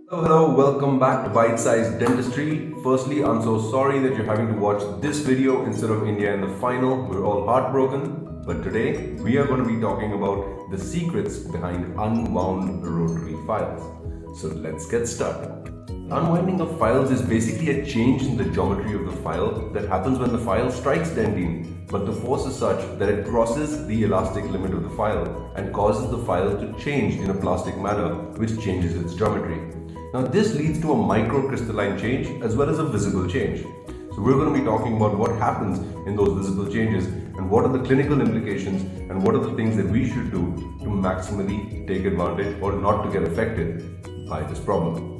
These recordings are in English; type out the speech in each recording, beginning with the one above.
Hello, welcome back to Bite Size Dentistry. Firstly, I'm so sorry that you're having to watch this video instead of India in the final. We're all heartbroken. But today, we are going to be talking about the secrets behind unwound rotary files. So let's get started. Unwinding of files is basically a change in the geometry of the file that happens when the file strikes dentin, but the force is such that it crosses the elastic limit of the file and causes the file to change in a plastic manner, which changes its geometry. Now this leads to a microcrystalline change as well as a visible change. So we're going to be talking about what happens in those visible changes and what are the clinical implications and what are the things that we should do to maximally take advantage or not to get affected by this problem.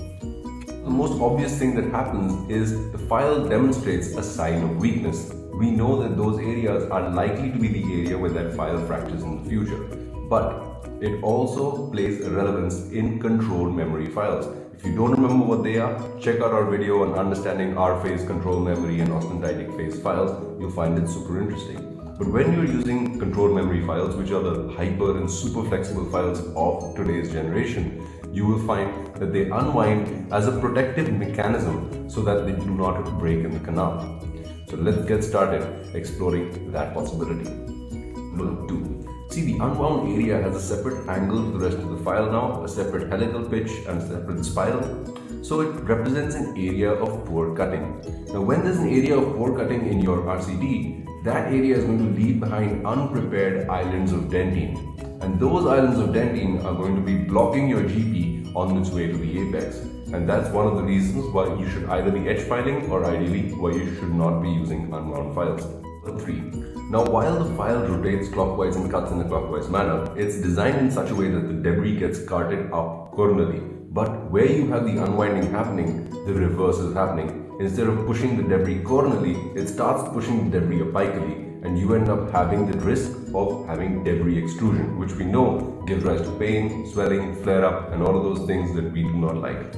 The most obvious thing that happens is the file demonstrates a sign of weakness. We know that those areas are likely to be the area where that file fractures in the future. But it also plays a relevance in control memory files. If you don't remember what they are, check out our video on understanding R-phase control memory and austenitic phase files. You'll find it super interesting. But when you're using control memory files, which are the hyper and super flexible files of today's generation, you will find that they unwind as a protective mechanism so that they do not break in the canal. So let's get started exploring that possibility. Number 2. See, the unwound area has a separate angle to the rest of the file now, a separate helical pitch and a separate spiral. So it represents an area of poor cutting. Now when there's an area of poor cutting in your RCD, that area is going to leave behind unprepared islands of dentin. And those islands of dentin are going to be blocking your GP on its way to the apex. And that's one of the reasons why you should either be edge filing or ideally why you should not be using unwound files. Number 3. Now while the file rotates clockwise and cuts in a clockwise manner, it's designed in such a way that the debris gets carted up coronally. But where you have the unwinding happening, the reverse is happening. Instead of pushing the debris coronally, it starts pushing the debris apically, and you end up having the risk of having debris extrusion, which we know gives rise to pain, swelling, flare-up, and all of those things that we do not like.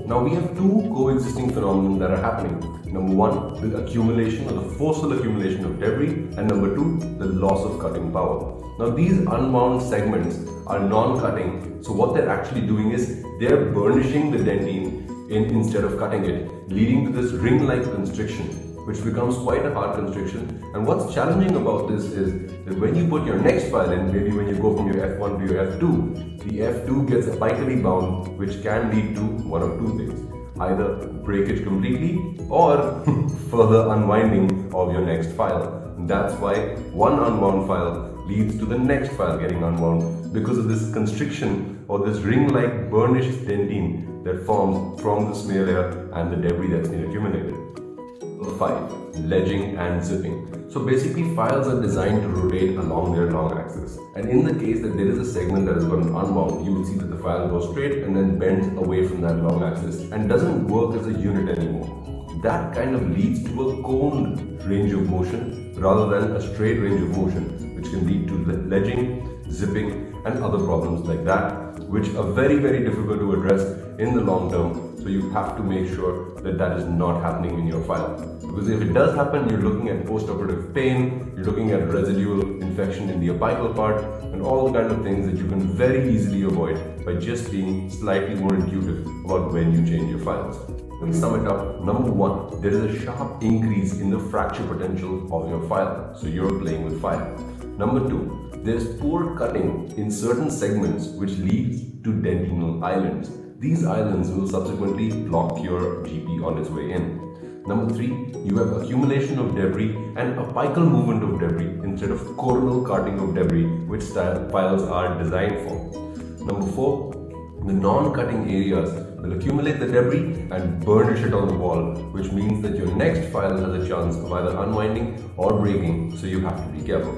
Now we have two coexisting phenomena that are happening. Number 1, the accumulation or the forceful accumulation of debris, and number 2, the loss of cutting power. Now these unwound segments are non-cutting, so what they're actually doing is they're burnishing the dentin instead of cutting it, leading to this ring-like constriction, which becomes quite a hard constriction. And what's challenging about this is that when you put your next file in, maybe when you go from your F1 to your F2, the F2 gets apically bound, which can lead to one of two things. Either breakage completely or further unwinding of your next file. And that's why one unwound file leads to the next file getting unwound because of this constriction or this ring-like burnished dentin that forms from the smear layer and the debris that's been accumulated. 5. Ledging and zipping. So basically files are designed to rotate along their long axis, and in the case that there is a segment that has gotten unwound, you will see that the file goes straight and then bends away from that long axis and doesn't work as a unit anymore. That kind of leads to a coned range of motion rather than a straight range of motion, which can lead to ledging, zipping, and other problems like that, which are very, very difficult to address in the long term. So you have to make sure that that is not happening in your file. Because if it does happen, you're looking at post-operative pain, you're looking at residual infection in the apical part, and all the kind of things that you can very easily avoid by just being slightly more intuitive about when you change your files. Let me sum it up. Number 1, there is a sharp increase in the fracture potential of your file. So you're playing with fire. Number 2, there's poor cutting in certain segments which leads to dentinal islands. These islands will subsequently block your GP on its way in. Number 3, you have accumulation of debris and apical movement of debris instead of coronal carting of debris, which files are designed for. Number 4, the non-cutting areas will accumulate the debris and burnish it on the wall, which means that your next file has a chance of either unwinding or breaking, so you have to be careful.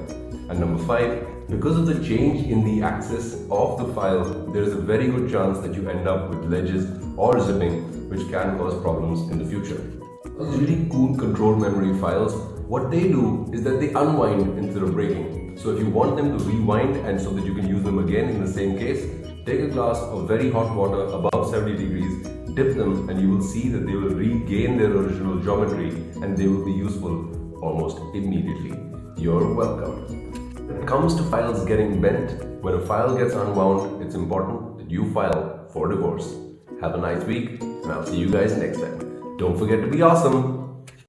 And number 5, because of the change in the axis of the file, there is a very good chance that you end up with ledges or zipping, which can cause problems in the future. Those really cool control memory files, what they do is that they unwind instead of breaking. So if you want them to rewind and so that you can use them again in the same case, take a glass of very hot water above 70 degrees, dip them, and you will see that they will regain their original geometry and they will be useful almost immediately. You're welcome. When it comes to files getting bent, when a file gets unwound, it's important that you file for divorce. Have a nice week, and I'll see you guys next time. Don't forget to be awesome.